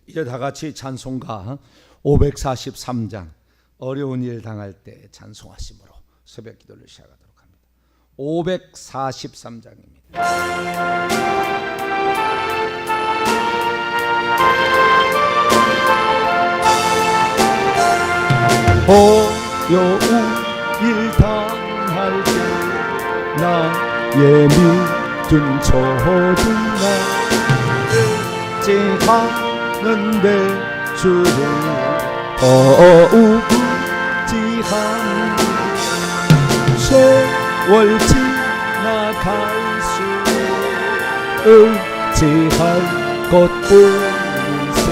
이제 다 같이 찬송가 543장 어려운 일 당할 때 찬송하심으로 새벽 기도를 시작하도록 합니다. 543장입니다. 어려운 일 당할 때 나의 믿음 저주나 의지하는데 주를 더욱 의지합니다. 세월 지나갈수록 의지할 것뿐이세.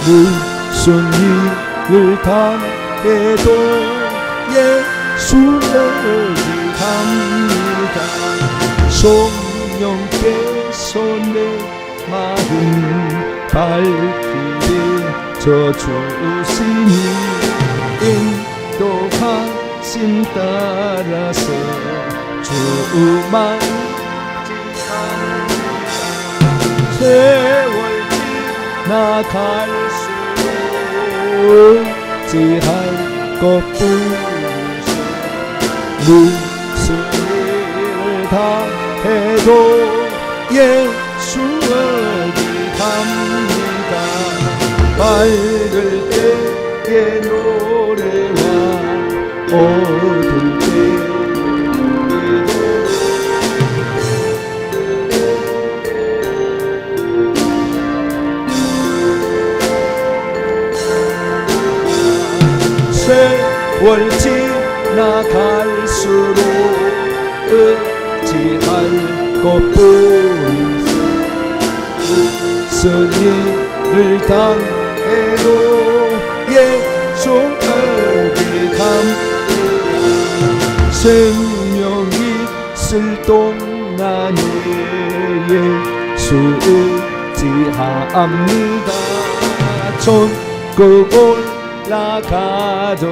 무슨 일을 당해도 예수를 의지합니다. 성령께서 내 마음 발길에 져주시니 인도하심 따라서 주만 의지합니다. 세월 지나갈수록 의지할 것뿐이시. 무슨 일을 당해도 예수를 의지합니다. 밝을 때의 노래와 어두울 때의 세월 지나갈수록 의지할 것뿐이세. 무슨 일을 당해도 예수를 의지합니다. 생명이 있을 동안에 예수 의지합니다. 천국 올라가도록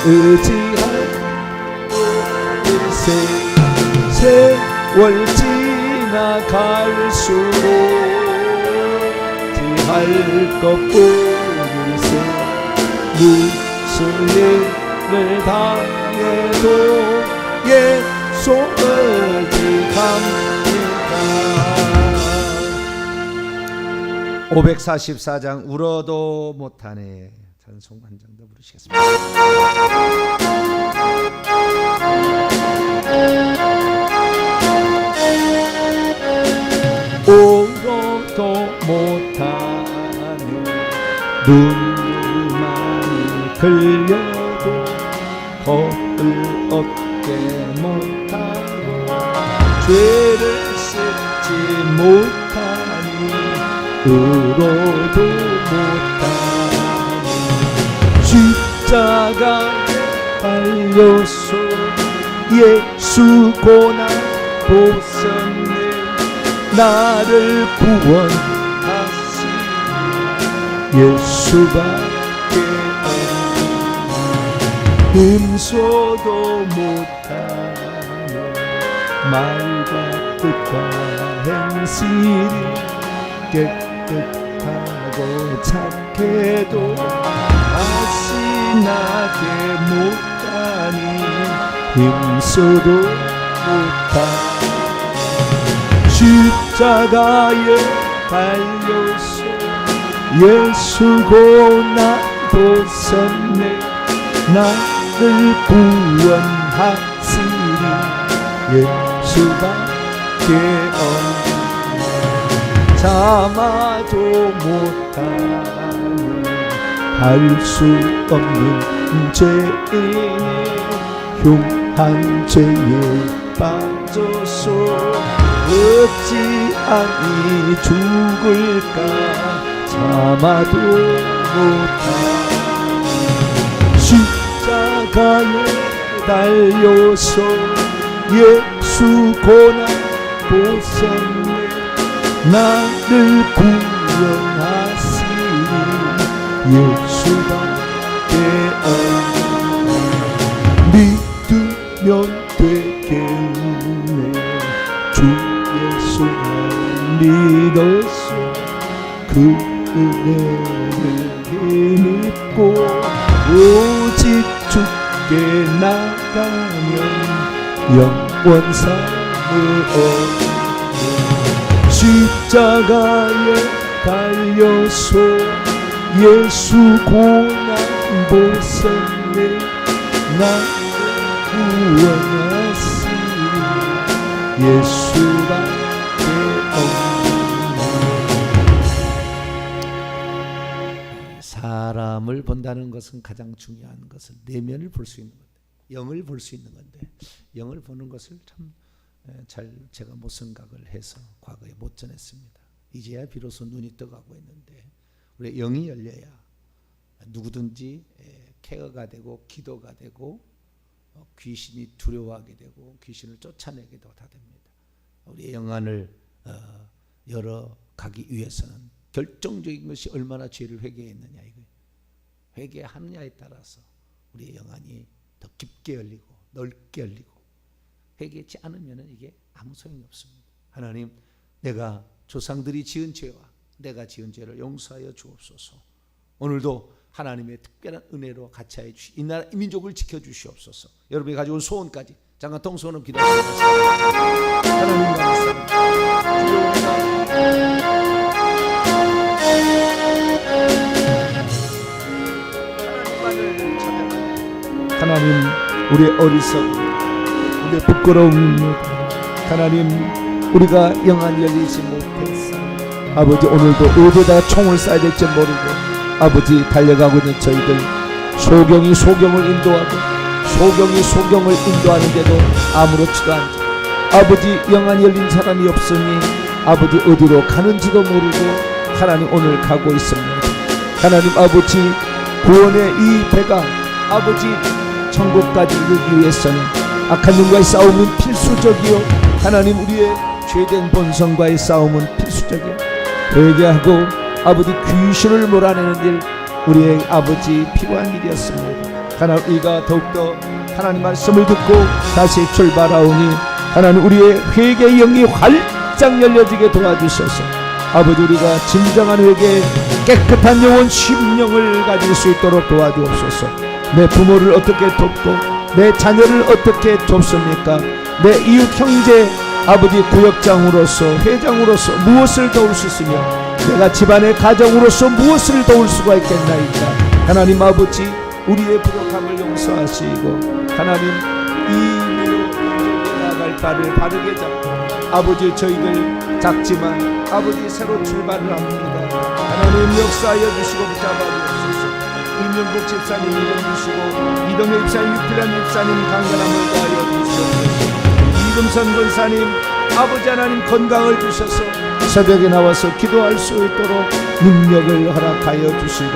의지할 일세. 세월 지나갈수록 의지할 것뿐이세. 무슨 일을 당해도 예수를 의지합니다. 544장 울어도 못하네. 찬송 한 장 더 부르시겠습니다. 울어도 못하네. 눈물만이 흘려도 겁을 얻게 못하고 죄를 씻지 못하니 울어도 못하니 십자가에 달려서 예수 고난 보셨네. 나를 구원하시니 예수밖에 없네. 힘써도 못하네. 말과 뜻과 행실이 깨끗하고 착해도 다시 나게 못하니 힘써도 못하니 십자가에 달려서 예수 고난 보셨네. 나를 구원하시니 예수밖에 없네. 참아도 못하니 할 수 없는 죄인이 흉한 죄에 빠져서 어찌하니 죽을까. 참아도 못하니 십자가에 달려서 예수 고난 보셨네. 나를 구원하시니 예수밖에 없네. 믿으면 되겠네. 주 예수만 믿었소 그 은혜를 힘입고 오직 주께 나가면 영원 삶을 얻고 십자가에 달려서 예수 고난 보셨네 나를 구원하시니 예수밖에 없네. 사람을 본다는 것은 가장 중요한 것은 내면을 볼 수 있는 건데, 영을 볼 수 있는 건데, 영을 보는 것을 참 잘 제가 못 생각을 해서 과거에 못 전했습니다. 이제야 비로소 눈이 떠가고 있는데, 우리 영이 열려야 누구든지 케어가 되고 기도가 되고 귀신이 두려워하게 되고 귀신을 쫓아내게도 다 됩니다. 우리의 영안을 열어가기 위해서는 결정적인 것이 얼마나 죄를 회개했느냐, 이거예요. 회개하느냐에 따라서 우리의 영안이 더 깊게 열리고 넓게 열리고, 회개치 않으면 이게 아무 소용이 없습니다. 하나님, 내가 조상들이 지은 죄와 내가 지은 죄를 용서하여 주옵소서. 오늘도 하나님의 특별한 은혜로 같이 하여 주시, 이 나라 이 민족을 지켜주시옵소서. 여러분이 가지고 온 소원까지 잠깐 동서는 기도하겠습니다. 하나님 말씀 하나님, 우리의 어리석음, 우리의 부끄러움입니다. 하나님, 우리가 영안 열리지 못했어. 아버지, 오늘도 어디다가 총을 쏴야 될지 모르고 아버지 달려가고 있는 저희들, 소경이 소경을 인도하고 소경이 소경을 인도하는데도 아무렇지도 않죠. 아버지, 영안 열린 사람이 없으니 아버지 어디로 가는지도 모르고 하나님 오늘 가고 있습니다. 하나님 아버지, 구원의 이 배가 아버지 천국까지 이르기 위해서는 악한 영과의 싸움은 필수적이요, 하나님 우리의 죄된 본성과의 싸움은 필수적이요. 회개하고 아버지 귀신을 몰아내는 일, 우리의 아버지 필요한 일이었습니다. 하나님, 우리가 더욱더 하나님 말씀을 듣고 다시 출발하오니 하나님 우리의 회개의 영이 활짝 열려지게 도와주셔서 아버지, 우리가 진정한 회개, 깨끗한 영혼 심령을 가질 수 있도록 도와주옵소서. 내 부모를 어떻게 돕고 내 자녀를 어떻게 돕습니까? 내 이웃 형제 아버지 구역장으로서 회장으로서 무엇을 도울 수 있으며 내가 집안의 가정으로서 무엇을 도울 수가 있겠나이까. 하나님 아버지, 우리의 부족함을 용서하시고 하나님 이 민족을 나아갈 바를 바르게 잡고 아버지, 저희들 작지만 아버지 새로 출발을 합니다. 하나님 역사하여 주시고 붙잡아주옵소서. 이명국 집사님 이름 주시고 이동혁 집사님, 육필한 집사님 강건함을 다하여 주시옵소서. 이금선 권사님 아버지 하나님 건강을 주셔서 새벽에 나와서 기도할 수 있도록 능력을 허락하여 주시고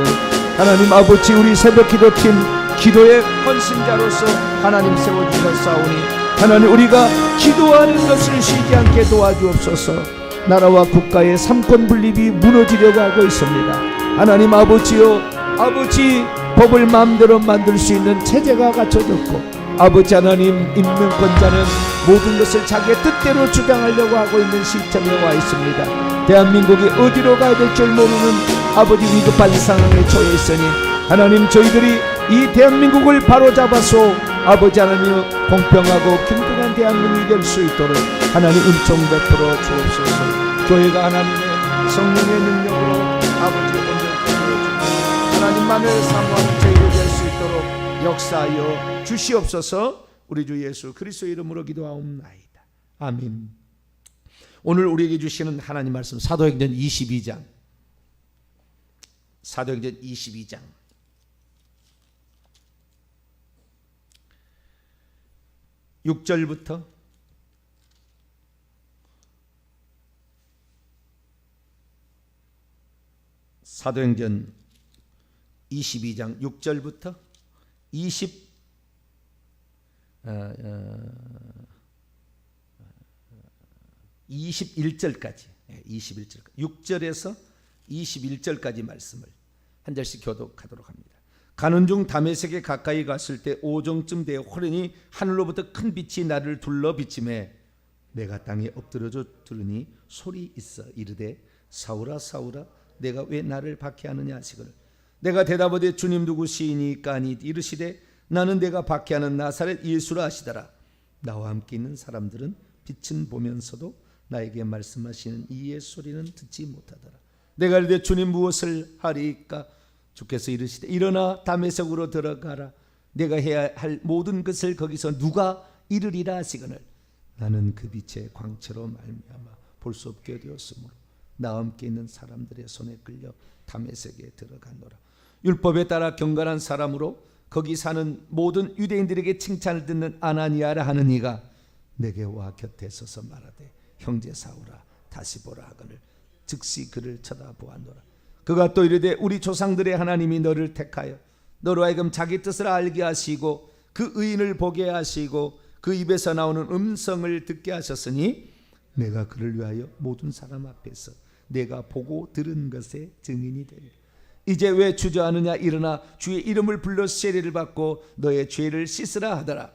하나님 아버지, 우리 새벽기도팀 기도의 헌신자로서 하나님 세워주셨사오니 하나님 우리가 기도하는 것을 쉬지 않게 도와주옵소서. 나라와 국가의 삼권 분립이 무너지려고 하고 있습니다. 하나님 아버지요, 아버지 법을 마음대로 만들 수 있는 체제가 갖춰졌고 아버지 하나님, 인명권자는 모든 것을 자기의 뜻대로 주장하려고 하고 있는 시점에 와 있습니다. 대한민국이 어디로 가야 될 줄 모르는 아버지 위급한 상황에 처해 있으니 하나님, 저희들이 이 대한민국을 바로잡아서 아버지 하나님 공평하고 균등한 대한민국이 될 수 있도록 하나님 은총 베풀어 주옵소서. 교회가 하나님의 성령의 능력으로 아버지 온전히 주시옵소서. 하나님만을 사모하는 저희들 될 수 있도록 역사하여 주시옵소서. 우리 주 예수 그리스도의 이름으로 기도하옵나이다. 아멘. 오늘 우리에게 주시는 하나님 말씀, 사도행전 22장, 사도행전 22장 6절부터 22장 6절부터 21절까지 6절에서 21절까지 말씀을 한 절씩 교독하도록 합니다. 가는 중 다메섹에 가까이 갔을 때 오정쯤 되어 호련히 하늘로부터 큰 빛이 나를 둘러 비치매 내가 땅에 엎드려져 들으니 소리 있어 이르되 사울아 사울아 내가 왜 나를 박해하느냐 하시거늘 내가 대답하되 주님 누구시니까 하니 이르시되 나는 내가 박해하는 나사렛 예수라 하시더라. 나와 함께 있는 사람들은 빛은 보면서도 나에게 말씀하시는 이의 소리는 듣지 못하더라. 내가 이르되 주님 무엇을 하리이까? 주께서 이르시되 일어나 다메섹으로 들어가라. 내가 해야 할 모든 것을 거기서 누가 이르리라 하시거늘 나는 그 빛의 광채로 말미암아 볼 수 없게 되었으므로 나와 함께 있는 사람들의 손에 끌려 다메섹에 들어가노라. 율법에 따라 경건한 사람으로 거기 사는 모든 유대인들에게 칭찬을 듣는 아나니아라 하는 이가 내게 와 곁에 서서 말하되 형제 사울아 다시 보라 하거늘 즉시 그를 쳐다보았노라. 그가 또 이르되 우리 조상들의 하나님이 너를 택하여 너로 하여금 자기 뜻을 알게 하시고 그 의인을 보게 하시고 그 입에서 나오는 음성을 듣게 하셨으니 내가 그를 위하여 모든 사람 앞에서 내가 보고 들은 것의 증인이 되리라. 이제 왜 주저하느냐? 일어나 주의 이름을 불러 세례를 받고 너의 죄를 씻으라 하더라.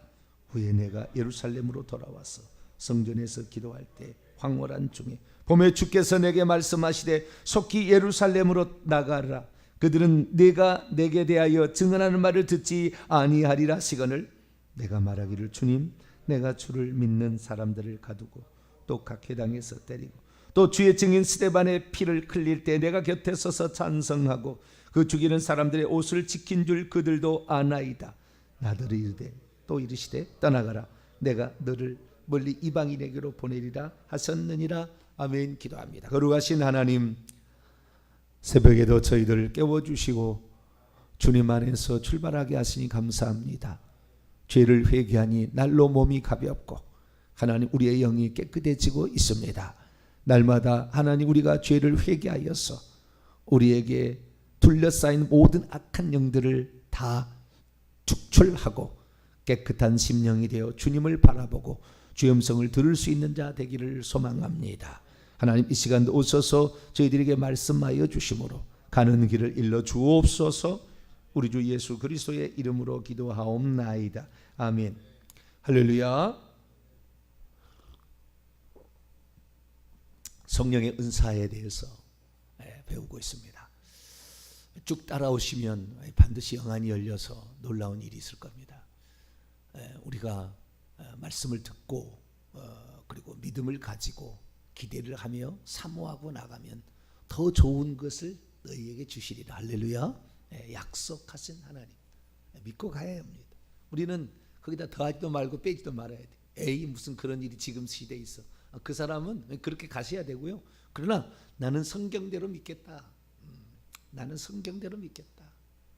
후에 내가 예루살렘으로 돌아와서 성전에서 기도할 때 황홀한 중에 봄에 주께서 내게 말씀하시되 속히 예루살렘으로 나가라. 그들은 내가 내게 대하여 증언하는 말을 듣지 아니하리라 하시거늘 내가 말하기를 주님 내가 주를 믿는 사람들을 가두고 또 각회당에서 때리고 또 주의 증인 스데반의 피를 흘릴 때 내가 곁에 서서 찬성하고 그 죽이는 사람들의 옷을 지킨 줄 그들도 아나이다. 나더러 이르되 또 이르시되 떠나가라. 내가 너를 멀리 이방인에게로 보내리라 하셨느니라. 아멘. 기도합니다. 거룩하신 하나님, 새벽에도 저희들을 깨워주시고 주님 안에서 출발하게 하시니 감사합니다. 죄를 회개하니 날로 몸이 가볍고 하나님 우리의 영이 깨끗해지고 있습니다. 날마다 하나님 우리가 죄를 회개하여서 우리에게 둘러싸인 모든 악한 영들을 다 축출하고 깨끗한 심령이 되어 주님을 바라보고 주의 음성을 들을 수 있는 자 되기를 소망합니다. 하나님 이 시간도 오셔서 저희들에게 말씀하여 주심으로 가는 길을 일러 주옵소서. 우리 주 예수 그리스도의 이름으로 기도하옵나이다. 아멘. 할렐루야. 성령의 은사에 대해서 배우고 있습니다. 쭉 따라오시면 반드시 영안이 열려서 놀라운 일이 있을 겁니다. 우리가 말씀을 듣고 그리고 믿음을 가지고 기대를 하며 사모하고 나가면 더 좋은 것을 너희에게 주시리라. 할렐루야. 약속하신 하나님 믿고 가야 합니다. 우리는 거기다 더하지도 말고 빼지도 말아야 돼. 에이 무슨 그런 일이 지금 시대에 있어. 그 사람은 그렇게 가셔야 되고요. 그러나 나는 성경대로 믿겠다. 나는 성경대로 믿겠다.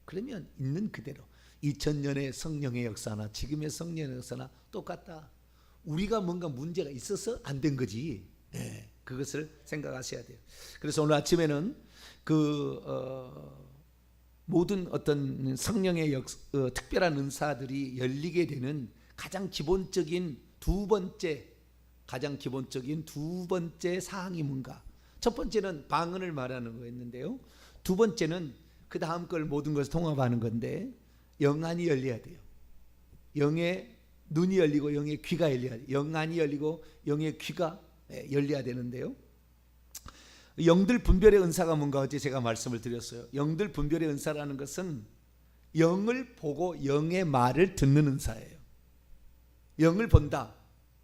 그러면 있는 그대로 2000년의 성령의 역사나 지금의 성령의 역사나 똑같다. 우리가 뭔가 문제가 있어서 안 된 거지. 그것을 생각하셔야 돼요. 그래서 오늘 아침에는 모든 어떤 성령의 특별한 은사들이 열리게 되는 가장 기본적인 두 번째 사항이 뭔가? 첫 번째는 방언을 말하는 거였는데요. 두 번째는 그 다음 걸 모든 것을 통합하는 건데 영안이 열려야 돼요. 영의 눈이 열리고 영의 귀가 열려야 돼요. 영안이 열리고 영의 귀가 열려야 되는데요. 영들 분별의 은사가 뭔가 어제 제가 말씀을 드렸어요. 영들 분별의 은사라는 것은 영을 보고 영의 말을 듣는 은사예요. 영을 본다.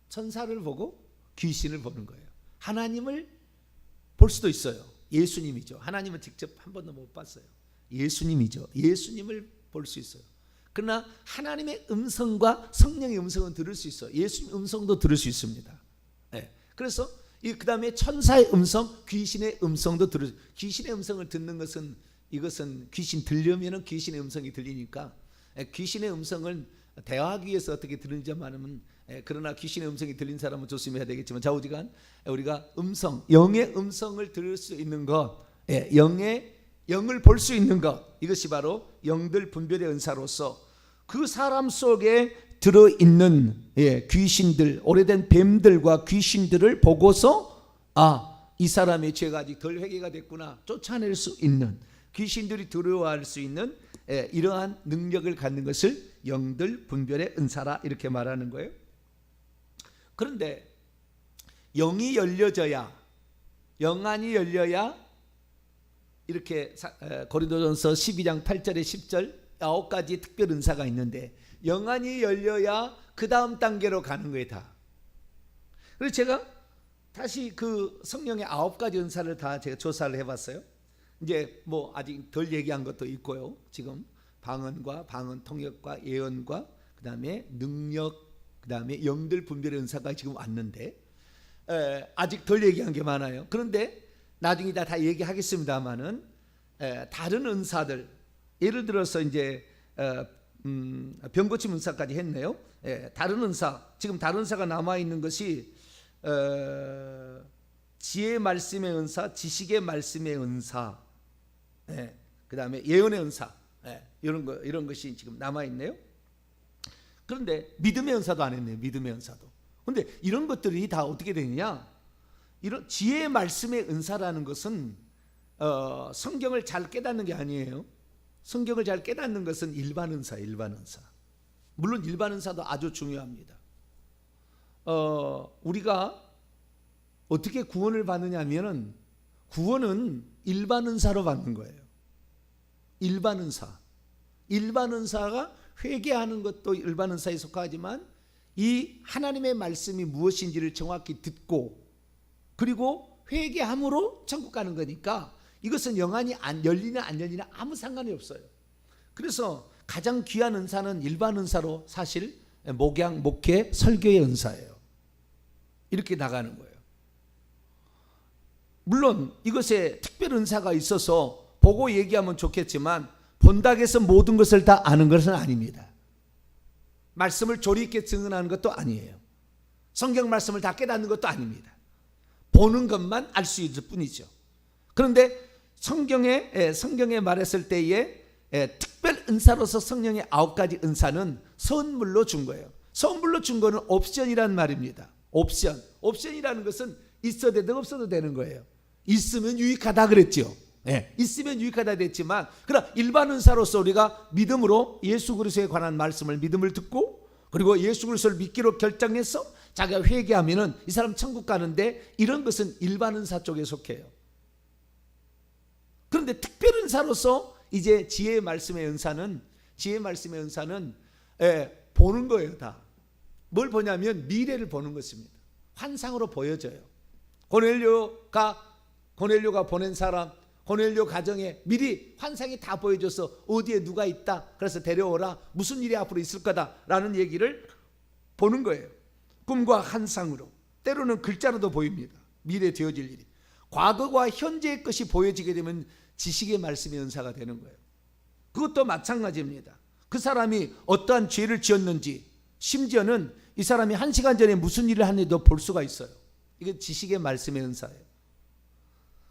천사를 보고 귀신을 보는 거예요. 하나님을 볼 수도 있어요. 예수님이죠. 하나님은 직접 한 번도 못 봤어요. 예수님이죠. 예수님을 볼 수 있어요. 그러나 하나님의 음성과 성령의 음성은 들을 수 있어요. 예수님 음성도 들을 수 있습니다. 그래서 그 다음에 천사의 음성, 귀신의 음성도 들을. 귀신의 음성을 듣는 것은 이것은 귀신 들려면은 귀신의 음성이 들리니까 귀신의 음성을 대화하기 위해서 어떻게 들은지 말하면 그러나 귀신의 음성이 들린 사람은 조심해야 되겠지만 좌우지간 우리가 음성, 영의 음성을 들을 수 있는 것, 영을 볼 수 있는 것, 이것이 바로 영들 분별의 은사로서 그 사람 속에 들어있는 귀신들, 오래된 뱀들과 귀신들을 보고서 이 사람의 죄가 아직 덜 회개가 됐구나 쫓아낼 수 있는, 귀신들이 두려워할 수 있는 이러한 능력을 갖는 것을 영들 분별의 은사라 이렇게 말하는 거예요. 그런데 영이 열려져야, 영안이 열려야 이렇게 고린도전서 12장 8절에 10절 9가지 특별 은사가 있는데 영안이 열려야 그 다음 단계로 가는 거예요 다. 그래서 제가 다시 그 성령의 9가지 은사를 다 제가 조사를 해봤어요. 이제 뭐 아직 덜 얘기한 것도 있고요. 지금 방언과 방언 통역과 예언과 그 다음에 능력, 그 다음에 영들 분별의 은사가 지금 왔는데 아직 덜 얘기한 게 많아요. 그런데 나중에 다 얘기하겠습니다만은 다른 은사들, 예를 들어서 이제 병고침 은사까지 했네요. 다른 은사, 지금 다른 은사가 남아 있는 것이 지혜 말씀의 은사, 지식의 말씀의 은사, 그 다음에 예언의 은사, 이런 것이 지금 남아 있네요. 그런데 믿음의 은사도 안 했네요. 믿음의 은사도. 그런데 이런 것들이 다 어떻게 되느냐? 이런 지혜의 말씀의 은사라는 것은 성경을 잘 깨닫는 게 아니에요. 성경을 잘 깨닫는 것은 일반 은사, 일반 은사. 물론 일반 은사도 아주 중요합니다. 우리가 어떻게 구원을 받느냐 하면은 구원은 일반 은사로 받는 거예요. 일반 은사. 일반 은사가 회개하는 것도 일반 은사에 속하지만 이 하나님의 말씀이 무엇인지를 정확히 듣고 그리고 회개함으로 천국 가는 거니까 이것은 영안이 안 열리나 안 열리나 아무 상관이 없어요. 그래서 가장 귀한 은사는 일반 은사로 사실 목양, 목회, 설교의 은사예요. 이렇게 나가는 거예요. 물론 이것에 특별 은사가 있어서 보고 얘기하면 좋겠지만 본다고 해서 모든 것을 다 아는 것은 아닙니다. 말씀을 조리 있게 증언하는 것도 아니에요. 성경 말씀을 다 깨닫는 것도 아닙니다. 보는 것만 알 수 있을 뿐이죠. 그런데 성경에 말했을 때에 특별 은사로서 성령의 9가지 은사는 선물로 준 거예요. 선물로 준 거는 옵션이란 말입니다. 옵션이라는 것은 있어도 되고 없어도 되는 거예요. 있으면 유익하다 그랬죠. 있으면 유익하다 됐지만 그러나 일반 은사로서 우리가 믿음으로 예수 그리스도에 관한 말씀을 믿음을 듣고 그리고 예수 그리스도를 믿기로 결정해서 자기가 회개하면은 이 사람 천국 가는데 이런 것은 일반 은사 쪽에 속해요. 그런데 특별 은사로서 이제 지혜의 말씀의 은사는 보는 거예요. 다. 뭘 보냐면 미래를 보는 것입니다. 환상으로 보여져요. 고넬료가 보낸 사람, 고넬료 가정에 미리 환상이 다 보여줘서 어디에 누가 있다, 그래서 데려오라, 무슨 일이 앞으로 있을 거다라는 얘기를 보는 거예요. 꿈과 환상으로, 때로는 글자로도 보입니다. 미래 되어질 일이. 과거와 현재의 것이 보여지게 되면 지식의 말씀의 은사가 되는 거예요. 그것도 마찬가지입니다. 그 사람이 어떠한 죄를 지었는지, 심지어는 이 사람이 1시간 전에 무슨 일을 하는지도 볼 수가 있어요. 이게 지식의 말씀의 은사예요.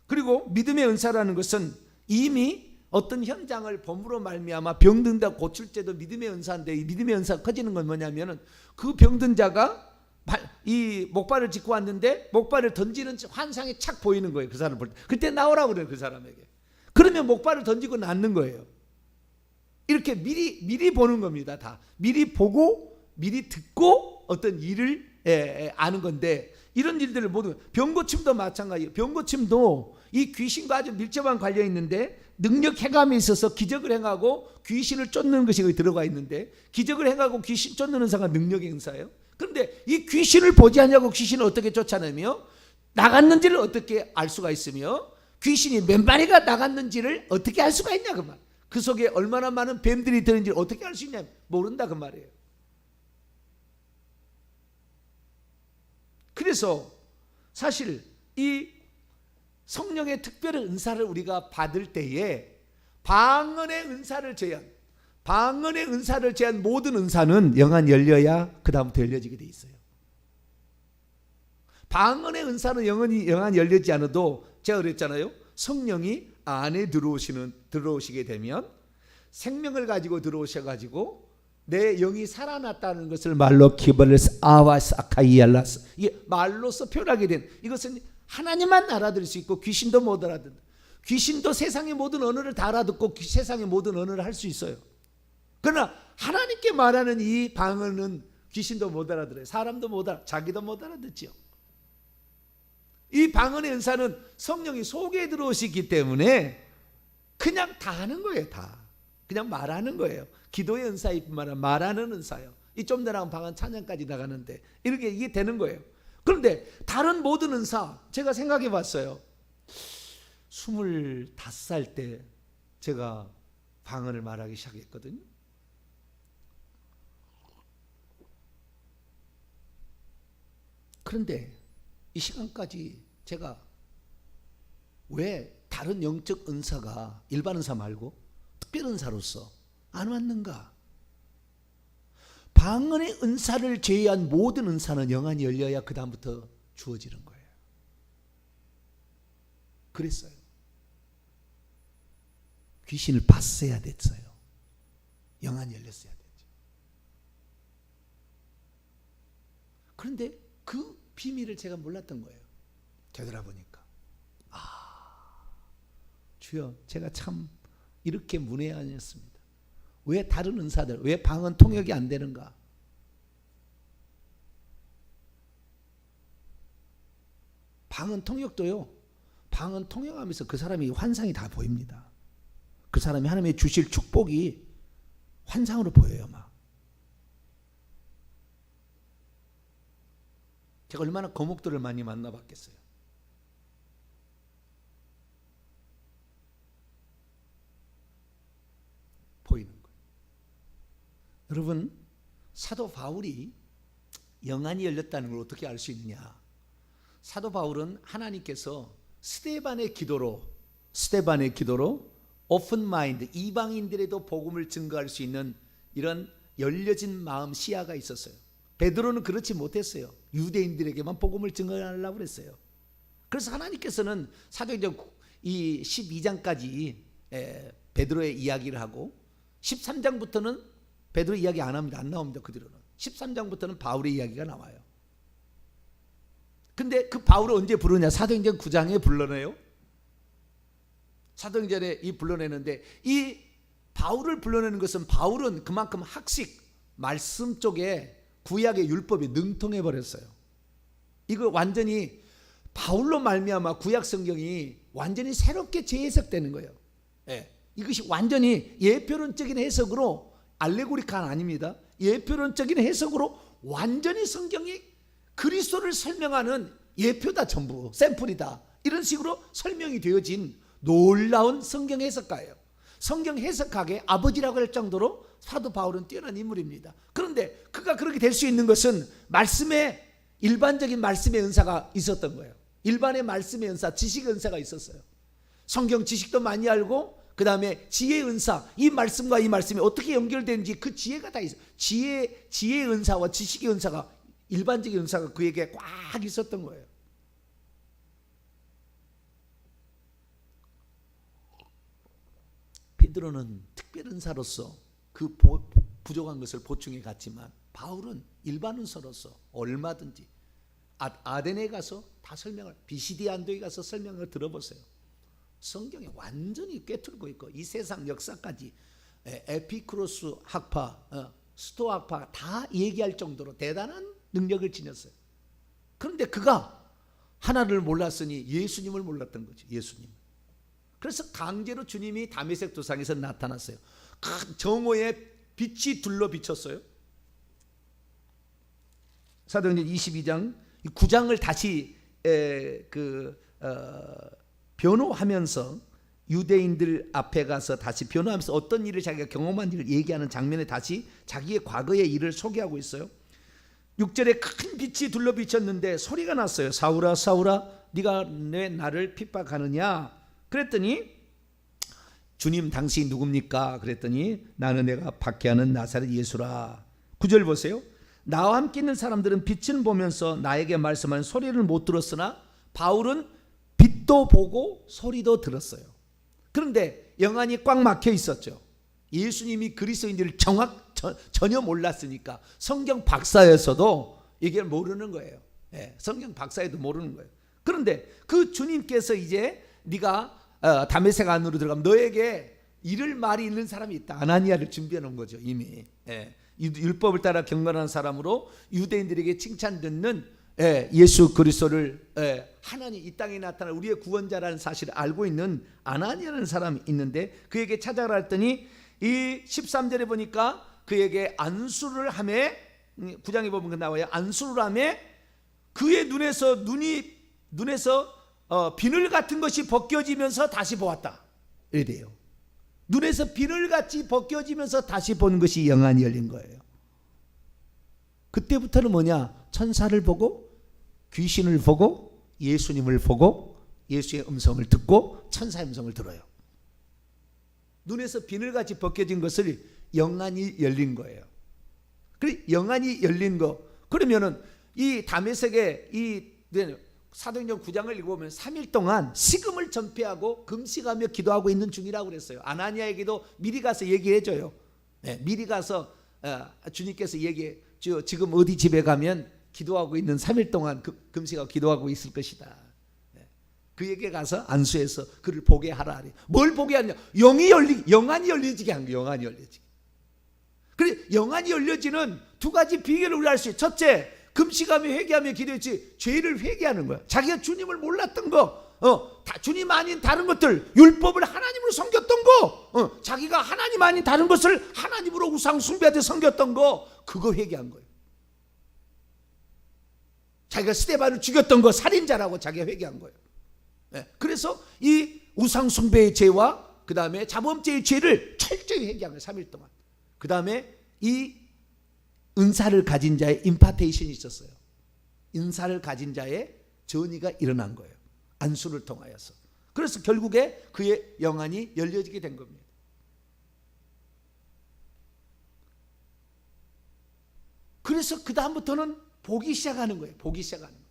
그리고 믿음의 은사라는 것은 이미 어떤 현장을 봄으로 말미암아 병든 자 고칠 때도 믿음의 은사인데, 이 믿음의 은사가 커지는 건 뭐냐면은 그 병든 자가 이 목발을 짚고 왔는데 목발을 던지는 환상이 착 보이는 거예요. 그 사람 볼 때. 그때 나오라고 그래요. 그 사람에게. 그러면 목발을 던지고 낫는 거예요. 이렇게 미리 보는 겁니다. 다 미리 보고 미리 듣고 어떤 일을 아는 건데, 이런 일들을 모두, 병고침도 마찬가지예요. 병고침도 이 귀신과 아주 밀접한 관련이 있는데 능력 행함에 있어서 기적을 행하고 귀신을 쫓는 것이 거기 들어가 있는데, 기적을 행하고 귀신 쫓는 은사가 능력의 은사예요. 그런데 이 귀신을 보지 않냐고 귀신을 어떻게 쫓아내며 나갔는지를 어떻게 알 수가 있으며 귀신이 몇 마리가 나갔는지를 어떻게 알 수가 있냐 그 말. 그 속에 얼마나 많은 뱀들이 들었는지를 어떻게 알 수 있냐, 모른다 그 말이에요. 그래서 사실 이 성령의 특별한 은사를 우리가 받을 때에 방언의 은사를 제한 모든 은사는 영안 열려야 그 다음부터 열려지게 돼 있어요. 방언의 은사는 영안 열리지 않아도, 제가 그랬잖아요. 성령이 안에 들어오시게 되면 생명을 가지고 들어오셔가지고 내 영이 살아났다는 것을 말로 키버레스 아와스 아카이알라스, 이게 말로서 표현하게 된, 이것은 하나님만 알아들을 수 있고 귀신도 못 알아듣는다. 귀신도 세상의 모든 언어를 다 알아듣고 세상의 모든 언어를 할 수 있어요. 그러나 하나님께 말하는 이 방언은 귀신도 못 알아들어요. 사람도 못 알아, 자기도 못 알아듣지요. 이 방언의 은사는 성령이 속에 들어오시기 때문에 그냥 다 하는 거예요. 다 그냥 말하는 거예요. 기도의 은사일 뿐만 아니라 말하는 은사요. 이 좀 전에 방언 찬양까지 나가는데 이렇게 이게 되는 거예요. 그런데 다른 모든 은사 제가 생각해 봤어요. 25살 때 제가 방언을 말하기 시작했거든요. 그런데 이 시간까지 제가 왜 다른 영적 은사가 일반 은사 말고 특별 은사로서 안 왔는가? 방언의 은사를 제외한 모든 은사는 영안이 열려야 그 다음부터 주어지는 거예요. 그랬어요. 귀신을 봤어야 됐어요. 영안이 열렸어야 됐죠. 그런데 그 비밀을 제가 몰랐던 거예요. 되돌아보니까 주여, 제가 참 이렇게 문외한이었습니다. 왜 다른 은사들, 왜 방언 통역이 안 되는가? 방언 통역도요, 방언 통역하면서 그 사람이 환상이 다 보입니다. 그 사람이 하나님의 주실 축복이 환상으로 보여요. 막 제가 얼마나 거목들을 많이 만나봤겠어요. 보이는 거예요. 여러분, 사도 바울이 영안이 열렸다는 걸 어떻게 알 수 있느냐? 사도 바울은 하나님께서 스데반의 기도로 오픈 마인드, 이방인들에도 복음을 증거할 수 있는 이런 열려진 마음, 시야가 있었어요. 베드로는 그렇지 못했어요. 유대인들에게만 복음을 증거하려고 그랬어요. 그래서 하나님께서는 사도행전 이 12장까지 베드로의 이야기를 하고 13장부터는 베드로 이야기 안 합니다. 안 나옵니다. 그대로는 13장부터는 바울의 이야기가 나와요. 근데 그 바울을 언제 부르냐? 사도행전 9장에 불러내요. 사도행전에 이 불러내는데, 이 바울을 불러내는 것은 바울은 그만큼 학식, 말씀 쪽에 구약의 율법에 능통해 버렸어요. 이거 완전히 바울로 말미암아 구약 성경이 완전히 새롭게 재해석되는 거예요. 이것이 완전히 예표론적인 해석으로, 알레고리카는 아닙니다. 예표론적인 해석으로 완전히 성경이 그리스도를 설명하는 예표다, 전부 샘플이다, 이런 식으로 설명이 되어진 놀라운 성경 해석가예요. 성경 해석학의 아버지라고 할 정도로 사도 바울은 뛰어난 인물입니다. 그런데 그가 그렇게 될 수 있는 것은 말씀의, 일반적인 말씀의 은사가 있었던 거예요. 일반의 말씀의 은사, 지식의 은사가 있었어요. 성경 지식도 많이 알고, 그 다음에 지혜의 은사, 이 말씀과 이 말씀이 어떻게 연결되는지 그 지혜가 다 있어요. 지혜의 은사와 지식의 은사가, 일반적인 은사가 그에게 꽉 있었던 거예요. 베드로는 특별 은사로서 그 부족한 것을 보충해 갔지만, 바울은 일반 은사로서 얼마든지 아덴에 가서 다 설명을, 비시디 안도에 가서 설명을 들어보세요. 성경에 완전히 꿰뚫고 있고, 이 세상 역사까지 에피쿠로스 학파, 스토아 학파 다 얘기할 정도로 대단한 능력을 지녔어요. 그런데 그가 하나를 몰랐으니 예수님을 몰랐던 거죠. 예수님. 그래서 강제로 주님이 다메섹 도상에서 나타났어요. 큰 정오의 빛이 둘러 비쳤어요. 사도행전 22장 9장을 다시 변호하면서, 유대인들 앞에 가서 다시 변호하면서 어떤 일을, 자기가 경험한 일을 얘기하는 장면에 다시 자기의 과거의 일을 소개하고 있어요. 6절에 큰 빛이 둘러 비쳤는데 소리가 났어요. 사울아 사울아, 네가 왜 나를 핍박하느냐? 그랬더니 주님 당신이 누굽니까? 그랬더니 나는 내가 박해하는 나사렛 예수라. 9절 보세요. 나와 함께 있는 사람들은 빛을 보면서 나에게 말씀하는 소리를 못 들었으나 바울은 빛도 보고 소리도 들었어요. 그런데 영안이 꽉 막혀 있었죠. 예수님이 그리스도인들을 전혀 몰랐으니까 성경 박사였어도 이게 모르는 거예요. 성경 박사에도 모르는 거예요. 그런데 그 주님께서 이제 네가 다메섹 안으로 들어가면 너에게 이를 말이 있는 사람이 있다, 아나니아를 준비해 놓은 거죠. 이미 율법을 따라 경건한 사람으로 유대인들에게 칭찬 듣는 예수 그리스도를 하나님 이 땅에 나타난 우리의 구원자라는 사실을 알고 있는 아나니아라는 사람이 있는데 그에게 찾아가라 했더니 이 13절에 보니까 그에게 안수를 하매 9장에 보면 나와요. 안수를 하매 그의 눈에서 비늘 같은 것이 벗겨지면서 다시 보았다. 이래 돼요. 눈에서 비늘같이 벗겨지면서 다시 본 것이 영안이 열린 거예요. 그때부터는 뭐냐? 천사를 보고 귀신을 보고 예수님을 보고 예수의 음성을 듣고 천사의 음성을 들어요. 눈에서 비늘같이 벗겨진 것을 영안이 열린 거예요. 그래 영안이 열린 거. 그러면은 이 다메섹의 이 사도행전 9장을 읽어보면 3일 동안 식음을 전폐하고 금식하며 기도하고 있는 중이라고 그랬어요. 아나니아에게도 미리 가서 얘기해줘요. 미리 가서 주님께서 얘기해, 지금 어디 집에 가면 기도하고 있는 3일 동안 금식하고 기도하고 있을 것이다. 그에게 가서 안수해서 그를 보게 하라. 뭘 보게 하냐? 영안이 열리지게 한 거예요. 영안이 열리지게. 그래 영안이 열려지는 두 가지 비결을 우리 알 수 있어요. 첫째, 금식하며 회개하며 기도했지 죄를 회개하는 거야. 자기가 주님을 몰랐던 거, 주님 아닌 다른 것들, 율법을 하나님으로 섬겼던 거, 자기가 하나님 아닌 다른 것을 하나님으로 우상 숭배하듯 섬겼던 거, 그거 회개한 거예요. 자기가 스데반을 죽였던 거 살인자라고 자기가 회개한 거예요. 그래서 이 우상 숭배의 죄와 그 다음에 자범죄의 죄를 철저히 회개한 거예요. 3일 동안. 그 다음에 이 은사를 가진 자의 임파테이션이 있었어요. 은사를 가진 자의 전이가 일어난 거예요. 안수를 통하여서. 그래서 결국에 그의 영안이 열려지게 된 겁니다. 그래서 그 다음부터는 보기 시작하는 거예요. 보기 시작하는 거예요.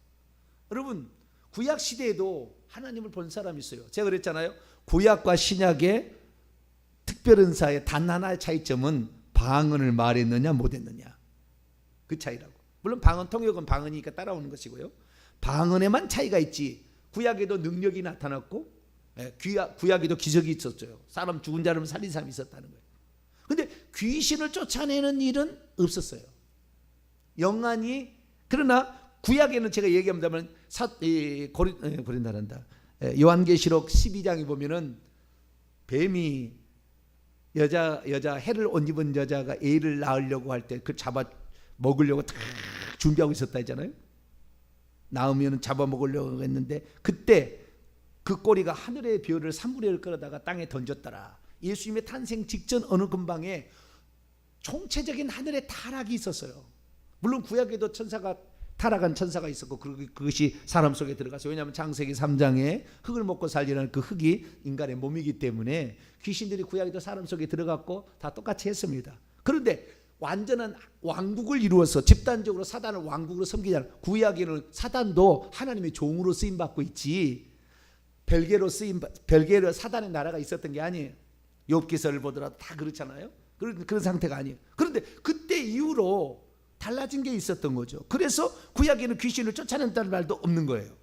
여러분 구약 시대에도 하나님을 본 사람이 있어요. 제가 그랬잖아요. 구약과 신약의 특별 은사의 단 하나의 차이점은 방언을 말했느냐 못했느냐 그 차이라고. 물론 방언 통역은 방언이니까 따라오는 것이고요. 방언에만 차이가 있지 구약에도 능력이 나타났고 구약에도 기적이 있었죠. 사람 죽은 자를 살린 사람이 있었다는 거예요. 그런데 귀신을 쫓아내는 일은 없었어요. 영안이. 그러나 구약에는 제가 얘기합니다만 고린다란다. 요한계시록 12장에 보면은 뱀이 여자 해를 옷 입은 여자가 애를 낳으려고 할 때 그 잡아 먹으려고 다 준비하고 있었다 했잖아요. 낳으면 잡아 먹으려고 했는데 그때 그 꼬리가 하늘의 별을 3분의 1 끌어다가 땅에 던졌더라. 예수님의 탄생 직전 어느 근방에 총체적인 하늘의 타락이 있었어요. 물론 구약에도 천사가 타락한 천사가 있었고 그것이 사람 속에 들어가서, 왜냐하면 창세기 3장에 흙을 먹고 살리라는 그 흙이 인간의 몸이기 때문에 귀신들이 구약에도 사람 속에 들어갔고 다 똑같이 했습니다. 그런데 완전한 왕국을 이루어서 집단적으로 사단을 왕국으로 섬기잖아요. 구약에는 사단도 하나님의 종으로 쓰임받고 있지 별개로 사단의 나라가 있었던 게 아니에요. 욥기서를 보더라도 다 그렇잖아요. 그런 상태가 아니에요. 그런데 그때 이후로 달라진 게 있었던 거죠. 그래서 구약에는 귀신을 쫓아낸다는 말도 없는 거예요.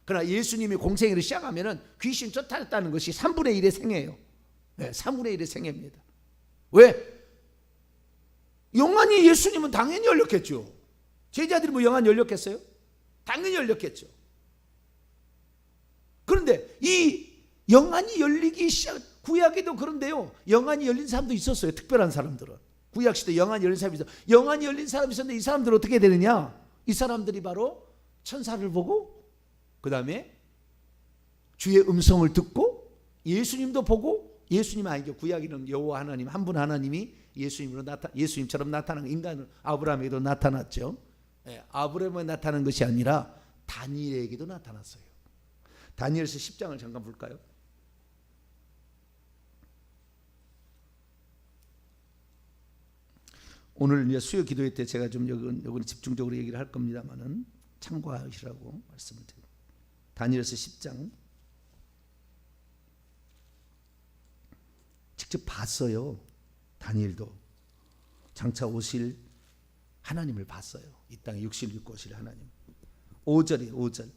그러나 예수님이 공생애를 시작하면 귀신 쫓아냈다는 것이 3분의 1의 생애예요. 3분의 1의 생애입니다. 왜? 영안이 예수님은 당연히 열렸겠죠. 제자들이 뭐 영안이 열렸겠어요? 당연히 열렸겠죠. 그런데 이 영안이 열리기 시작, 구약에도 그런데요, 영안이 열린 사람도 있었어요. 특별한 사람들은. 구약시대 영안이 열린 사람이 있어. 영안이 열린 사람이 있었는데 이 사람들은 어떻게 되느냐? 이 사람들이 바로 천사를 보고 그 다음에 주의 음성을 듣고 예수님도 보고, 예수님 아니죠. 구약에는 여호와 하나님 한 분 하나님이 예수님처럼 나타난 인간은 아브라함에게도 나타났죠. 아브라함에 나타난 것이 아니라 다니엘에게도 나타났어요. 다니엘서 10장을 잠깐 볼까요? 오늘 이제 수요 기도회 때 제가 좀 여기 집중적으로 얘기를 할 겁니다만은 참고하시라고 말씀을 드립니다. 다니엘서 10장 직접 봤어요. 다니엘도 장차 오실 하나님을 봤어요. 이 땅에 육신을 입고 오실 하나님. 5절이에요. 5절.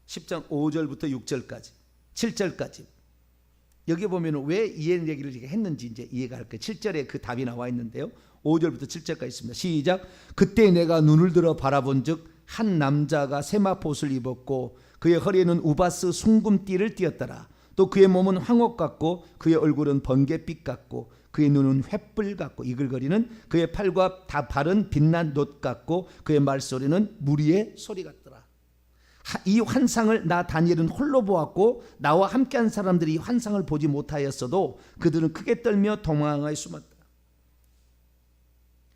10장 5절부터 6절까지 7절까지. 여기 보면 왜 이 얘기를 했는지 이제 이해가 할 거예요. 7절에 그 답이 나와 있는데요. 5절부터 7절까지 있습니다. 시작. 그때 내가 눈을 들어 바라본 즉 한 남자가 세마포옷을 입었고 그의 허리에는 우바스 순금띠를 띠었더라. 또 그의 몸은 황옥 같고 그의 얼굴은 번갯빛 같고 그의 눈은 횃불 같고 이글거리는 그의 팔과 다 발은 빛난 놋 같고 그의 말소리는 무리의 소리 같더라. 이 환상을 나 다니엘은 홀로 보았고 나와 함께한 사람들이 이 환상을 보지 못하였어도 그들은 크게 떨며 도망하여 숨었다.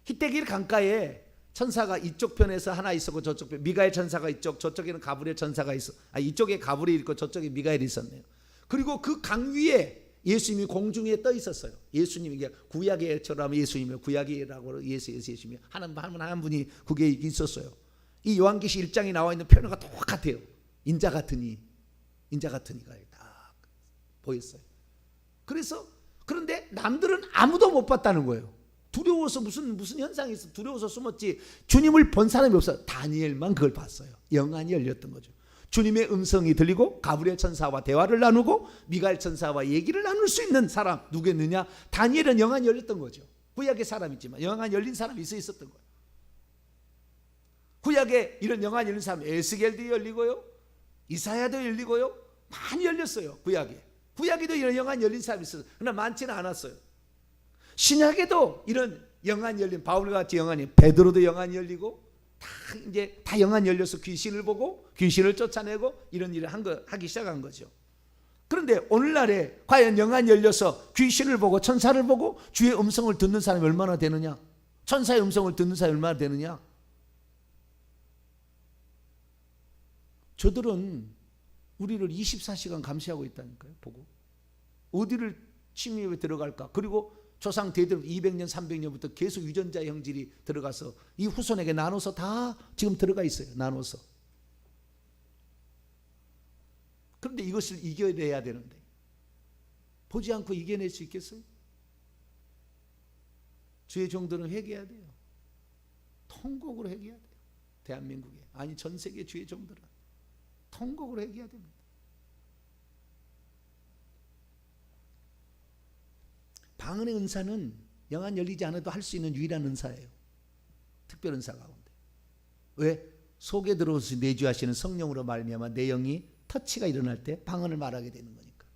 히데길 강가에 천사가 이쪽 편에서 하나 있었고 저쪽 편 미가엘 천사가 이쪽, 저쪽에는 가브리엘 천사가 있어. 이쪽에 가브리엘 있고 저쪽에 미가엘이 있었네요. 그리고 그 강 위에 예수님이 공중에 떠 있었어요. 예수님이 구약의처럼 예수님이 구약이라고 예수님이 한 분이 그게 있었어요. 이 요한계시 1장에 나와 있는 표현과 똑같아요. 인자 같은 이가 딱 보였어요. 그런데 남들은 아무도 못 봤다는 거예요. 두려워서 무슨 현상이 있어 두려워서 숨었지 주님을 본 사람이 없어요. 다니엘만 그걸 봤어요. 영안이 열렸던 거죠. 주님의 음성이 들리고 가브리엘 천사와 대화를 나누고 미가엘 천사와 얘기를 나눌 수 있는 사람 누구였느냐? 다니엘은 영안이 열렸던 거죠. 구약의 사람이지만 영안이 열린 사람이 있었던 거예요. 구약에 이런 영안이 열린 사람 에스겔도 열리고요, 이사야도 열리고요, 많이 열렸어요. 구약에도 이런 영안이 열린 사람이 있어요. 그러나 많지는 않았어요. 신약에도 이런 영안이 열린 바울같이 영안이, 베드로도 영안이 열리고 다 영안이 열려서 귀신을 보고 귀신을 쫓아내고 이런 일을 하기 시작한 거죠. 그런데 오늘날에 과연 영안이 열려서 귀신을 보고 천사를 보고 주의 음성을 듣는 사람이 얼마나 되느냐? 천사의 음성을 듣는 사람이 얼마나 되느냐? 저들은 우리를 24시간 감시하고 있다니까요. 보고 어디를 침입에 들어갈까? 그리고 조상 대대로 200년 300년부터 계속 유전자 형질이 들어가서 이 후손에게 나눠서 다 지금 들어가 있어요. 나눠서. 그런데 이것을 이겨내야 되는데 보지 않고 이겨낼 수 있겠어요? 주의 종들은 회개해야 돼요. 통곡으로 회개해야 돼요. 대한민국에, 아니 전 세계 주의 종들은 통곡으로 회개해야 됩니다. 방언의 은사는 영안 열리지 않아도 할 수 있는 유일한 은사예요. 특별 은사 가운데. 왜? 속에 들어오셔서 내주하시는 성령으로 말미암아 내 영이 터치가 일어날 때 방언을 말하게 되는 거니까.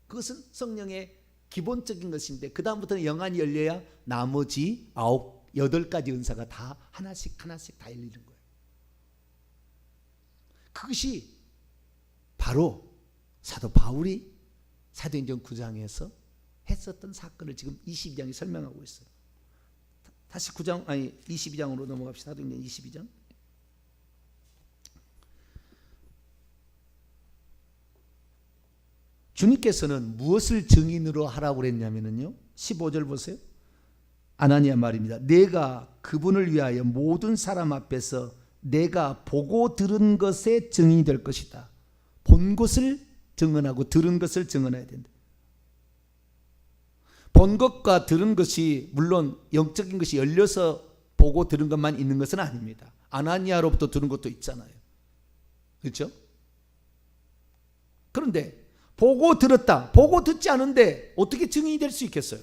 그것은 성령의 기본적인 것인데 그 다음부터는 영안이 열려야 나머지 9, 8가지 은사가 다 하나씩 다 열리는 거예요. 그것이 바로 사도 바울이 사도행전 9장에서 했었던 사건을 지금 22장이 설명하고 있어요. 다시 22장으로 넘어갑시다. 사도행전 22장. 주님께서는 무엇을 증인으로 하라고 그랬냐면요, 15절 보세요. 아나니아 말입니다. 내가 그분을 위하여 모든 사람 앞에서 내가 보고 들은 것에 증인이 될 것이다. 본 것을 증언하고 들은 것을 증언해야 된다. 본 것과 들은 것이 물론 영적인 것이 열려서 보고 들은 것만 있는 것은 아닙니다. 아나니아로부터 들은 것도 있잖아요. 그렇죠? 그런데 보고 들었다, 보고 듣지 않은데 어떻게 증인이 될 수 있겠어요?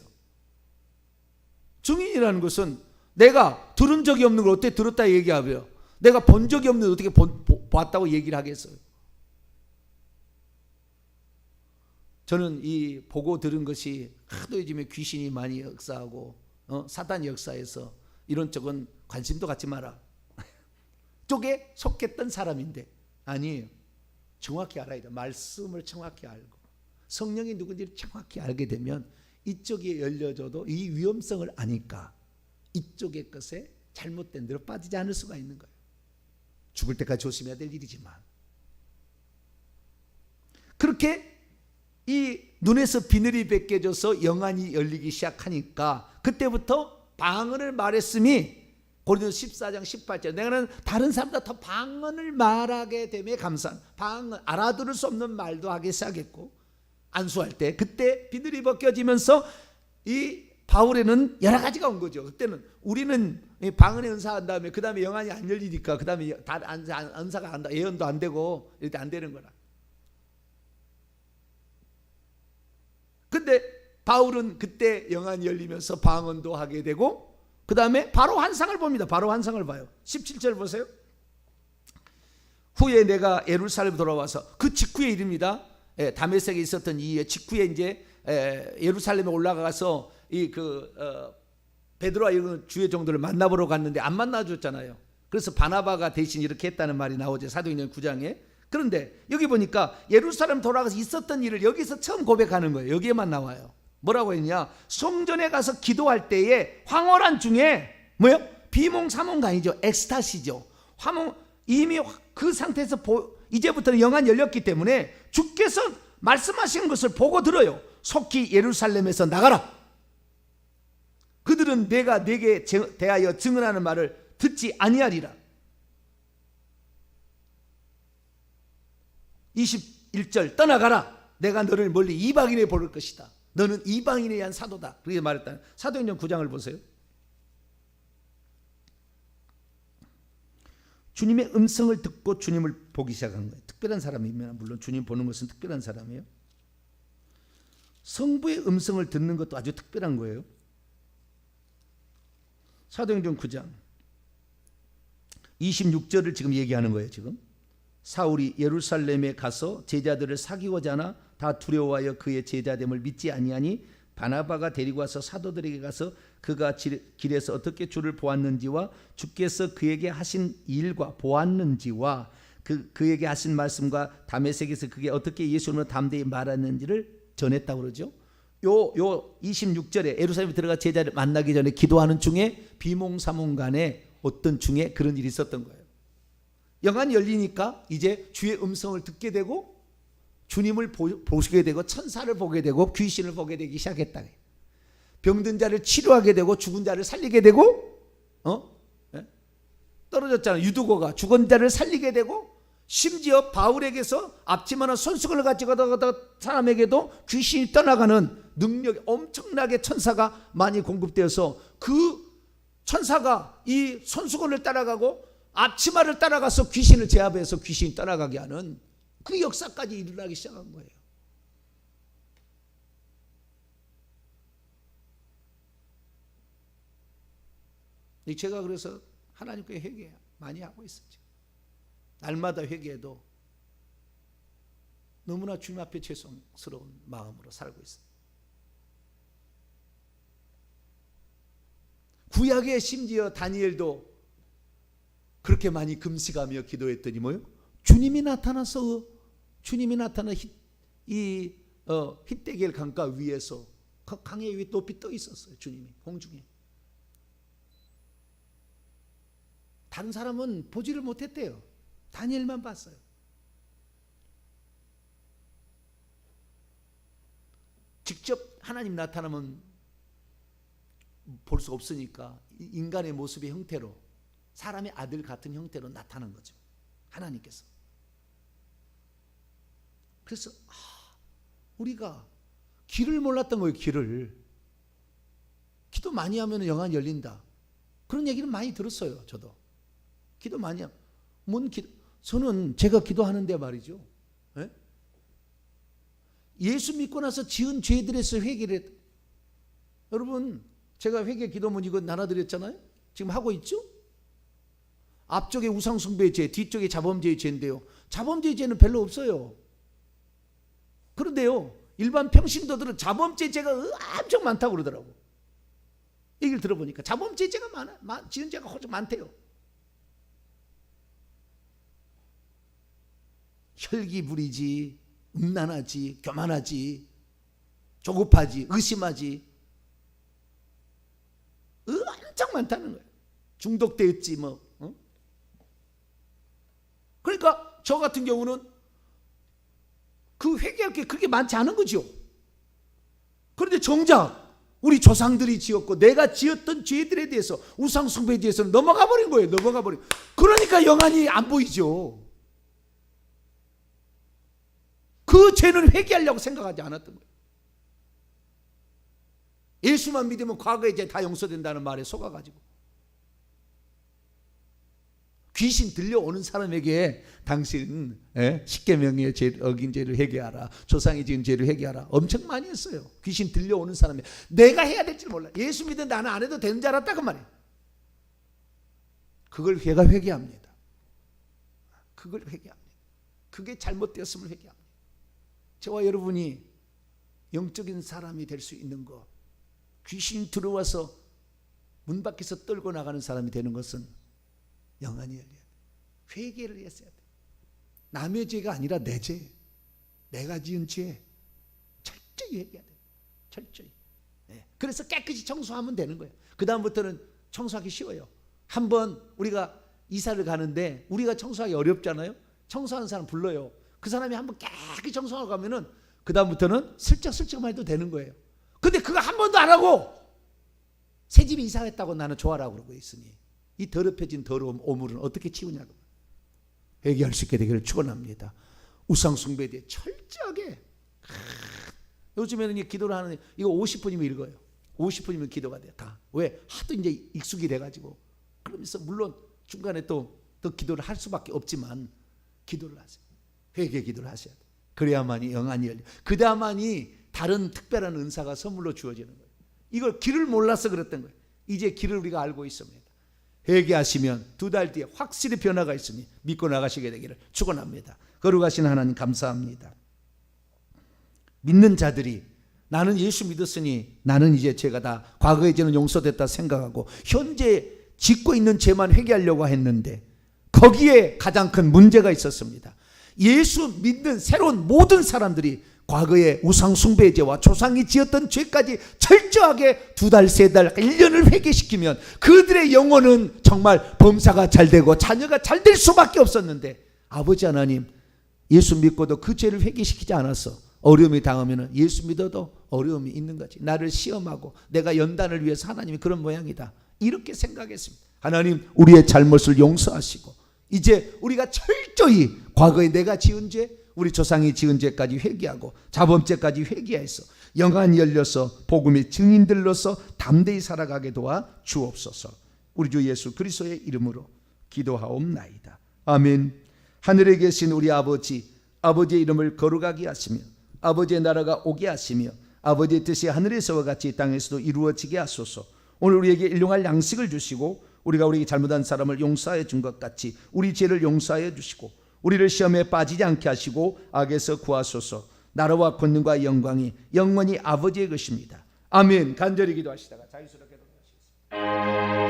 증인이라는 것은 내가 들은 적이 없는 걸 어떻게 들었다 얘기하고요, 내가 본 적이 없는 걸 어떻게 봤다고 얘기를 하겠어요? 저는 이 보고 들은 것이 하도 요즘에 귀신이 많이 역사하고 사단이 역사해서 이런 쪽은 관심도 갖지 마라 쪽에 속했던 사람인데 아니에요. 정확히 알아야 돼. 말씀을 정확히 알고 성령이 누군지를 정확히 알게 되면 이쪽이 열려져도 이 위험성을 아니까 이쪽의 것에 잘못된 대로 빠지지 않을 수가 있는 거예요. 죽을 때까지 조심해야 될 일이지만 그렇게 이 눈에서 비늘이 벗겨져서 영안이 열리기 시작하니까 그때부터 방언을 말했음이 고린도서 14장 18절 내가는 다른 사람보다 더 방언을 말하게 됨에 감사한, 방언 알아들을 수 없는 말도 하기 시작했고 안수할 때 그때 비늘이 벗겨지면서 이 바울에는 여러 가지가 온 거죠. 그때는 우리는 방언의 은사한 다음에 그 다음에 영안이 안 열리니까 그 다음에 은사가 안, 예언도 안 되고 이렇게 안 되는 거라. 근데 바울은 그때 영안이 열리면서 방언도 하게 되고 그 다음에 바로 환상을 봅니다. 바로 환상을 봐요. 17절 보세요. 후에 내가 예루살렘 돌아와서, 그 직후의 일입니다. 다메섹에 있었던 이 직후에 이제 예루살렘에 올라가서 베드로와 이런 주의 종들을 만나보러 갔는데 안 만나줬잖아요. 그래서 바나바가 대신 이렇게 했다는 말이 나오죠. 사도행전 9장에. 그런데 여기 보니까 예루살렘 돌아가서 있었던 일을 여기서 처음 고백하는 거예요. 여기에만 나와요. 뭐라고 했냐? 성전에 가서 기도할 때에 황홀한 중에 뭐요? 비몽사몽간이죠. 엑스타시죠. 이미 그 상태에서 이제부터는 영안이 열렸기 때문에 주께서 말씀하시는 것을 보고 들어요. 속히 예루살렘에서 나가라. 그들은 내가 네게 대하여 증언하는 말을 듣지 아니하리라. 21절 떠나가라. 내가 너를 멀리 이방인에 보낼 것이다. 너는 이방인에 의한 사도다. 그렇게 말했다. 사도행전 9장을 보세요. 주님의 음성을 듣고 주님을 보기 시작한 거예요. 특별한 사람이면 물론 주님 보는 것은 특별한 사람이에요. 성부의 음성을 듣는 것도 아주 특별한 거예요. 사도행전 9장 26절을 지금 얘기하는 거예요. 지금 사울이 예루살렘에 가서 제자들을 사귀고자 하나 다 두려워하여 그의 제자됨을 믿지 아니하니 바나바가 데리고 와서 사도들에게 가서 그가 길에서 어떻게 주를 보았는지와 주께서 그에게 하신 일과 보았는지와 그에게 하신 말씀과 다메섹에서 그게 어떻게 예수님을 담대히 말했는지를 전했다고 그러죠. 요 26절에 예루살렘에 들어가 제자를 만나기 전에 기도하는 중에 비몽사몽간에 어떤 중에 그런 일이 있었던 거예요. 영안이 열리니까 이제 주의 음성을 듣게 되고 주님을 보시게 되고 천사를 보게 되고 귀신을 보게 되기 시작했다. 병든 자를 치료하게 되고 죽은 자를 살리게 되고 떨어졌잖아요. 유두고가 죽은 자를 살리게 되고 심지어 바울에게서 앞치마나 손수건을 가지고 가던 사람에게도 귀신이 떠나가는 능력이 엄청나게 천사가 많이 공급되어서 그 천사가 이 손수건을 따라가고 앞치마를 따라가서 귀신을 제압해서 귀신이 떠나가게 하는 그 역사까지 일어나기 시작한 거예요. 제가 그래서 하나님께 회개 많이 하고 있었죠. 날마다 회개해도 너무나 주님 앞에 죄송스러운 마음으로 살고 있어요. 구약에 심지어 다니엘도 그렇게 많이 금식하며 기도했더니 뭐요? 주님이 나타나서 히데겔 강가 위에서 그 강의 위에 높이 떠 있었어요. 주님이 공중에. 다른 사람은 보지를 못했대요. 다니엘만 봤어요. 직접 하나님 나타나면 볼 수 없으니까 인간의 모습의 형태로 사람의 아들 같은 형태로 나타난 거죠. 하나님께서. 그래서 우리가 길을 몰랐던 거예요. 길을. 기도 많이 하면 영안이 열린다. 그런 얘기는 많이 들었어요. 저도. 기도 많이 하면. 저는 제가 기도하는데 말이죠. 예수 믿고 나서 지은 죄들에서 회개를 했다. 여러분 제가 회개 기도문 이거 나눠드렸잖아요. 지금 하고 있죠. 앞쪽에 우상숭배의 죄, 뒤쪽에 자범죄의 죄인데요. 자범죄의 죄는 별로 없어요. 그런데요 일반 평신도들은 자범죄 죄가 엄청 많다고 그러더라고. 얘기를 들어보니까 자범죄 죄가 많아. 지은 죄가 훨씬 많대요. 혈기 부리지, 음란하지, 교만하지, 조급하지, 의심하지, 엄청 많다는 거예요. 중독되었지 뭐. 그러니까 저 같은 경우는 그 회개할 게 그렇게 많지 않은 거죠. 그런데 정작 우리 조상들이 지었고 내가 지었던 죄들에 대해서 우상숭배에 대해서는 넘어가 버린 거예요. 넘어가 버린. 그러니까 영안이 안 보이죠. 그 죄는 회개하려고 생각하지 않았던 거예요. 예수만 믿으면 과거의 죄 다 용서된다는 말에 속아가지고 귀신 들려오는 사람에게 당신 십계명의 죄 어긴 죄를 회개하라, 조상이 지은 죄를 회개하라 엄청 많이 했어요. 귀신 들려오는 사람이 내가 해야 될지 몰라. 예수 믿은 나는 안 해도 되는 줄 알았다 그 말이에요. 그걸 회개합니다. 그걸 회개합니다. 그게 잘못되었음을 회개합니다. 저와 여러분이 영적인 사람이 될 수 있는 것, 귀신 들어와서 문 밖에서 떨고 나가는 사람이 되는 것은 영안이 열려야 돼. 회개를 했어야 돼. 남의 죄가 아니라 내 죄, 내가 지은 죄 철저히 회개해야 돼. 철저히. 그래서 깨끗이 청소하면 되는 거예요. 그 다음부터는 청소하기 쉬워요. 한번 우리가 이사를 가는데 우리가 청소하기 어렵잖아요. 청소하는 사람 불러요. 그 사람이 한번 깨끗이 청소하고 가면은 그 다음부터는 슬쩍슬쩍만 해도 되는 거예요. 근데 그거 한 번도 안 하고 새 집에 이사했다고 나는 좋아라고 그러고 있으니 이 더럽혀진 더러운 오물은 어떻게 치우냐고. 회개할 수 있게 되기를 축원합니다. 우상 숭배에 대해 철저하게. 요즘에는 이 기도를 하는 이거 50분이면 읽어요. 50분이면 기도가 돼요. 다. 왜? 하도 이제 익숙이 돼가지고. 그러면서 물론 중간에 또 기도를 할 수밖에 없지만 기도를 하세요. 회개 기도를 하셔야 돼요. 그래야만이 영안이 열려. 그다음만이 다른 특별한 은사가 선물로 주어지는 거예요. 이걸 길을 몰라서 그랬던 거예요. 이제 길을 우리가 알고 있습니다. 회개하시면 2달 뒤에 확실히 변화가 있으니 믿고 나가시게 되기를 축원합니다. 거룩하신 하나님 감사합니다. 믿는 자들이 나는 예수 믿었으니 나는 이제 죄가 다 과거의 죄는 용서됐다 생각하고 현재 짓고 있는 죄만 회개하려고 했는데 거기에 가장 큰 문제가 있었습니다. 예수 믿는 새로운 모든 사람들이 과거의 우상 숭배의 죄와 조상이 지었던 죄까지 철저하게 2달, 3달, 1년을 회개시키면 그들의 영혼은 정말 범사가 잘 되고 자녀가 잘 될 수밖에 없었는데 아버지 하나님 예수 믿고도 그 죄를 회개시키지 않아서 어려움이 당하면 예수 믿어도 어려움이 있는 거지. 나를 시험하고 내가 연단을 위해서 하나님이 그런 모양이다. 이렇게 생각했습니다. 하나님 우리의 잘못을 용서하시고 이제 우리가 철저히 과거에 내가 지은 죄, 우리 조상이 지은 죄까지 회개하고 자범죄까지 회개해서 영안이 열려서 복음의 증인들로서 담대히 살아가게 도와 주옵소서. 우리 주 예수 그리스도의 이름으로 기도하옵나이다. 아멘. 하늘에 계신 우리 아버지, 아버지의 이름을 거룩하게 하시며 아버지의 나라가 오게 하시며 아버지의 뜻이 하늘에서와 같이 땅에서도 이루어지게 하소서. 오늘 우리에게 일용할 양식을 주시고 우리가 우리에게 잘못한 사람을 용서하여 준 것 같이 우리 죄를 용서하여 주시고 우리를 시험에 빠지지 않게 하시고 악에서 구하소서. 나라와 권능과 영광이 영원히 아버지의 것입니다. 아멘. 간절히 기도하시다가 자유스럽게 돌아가시겠습니다.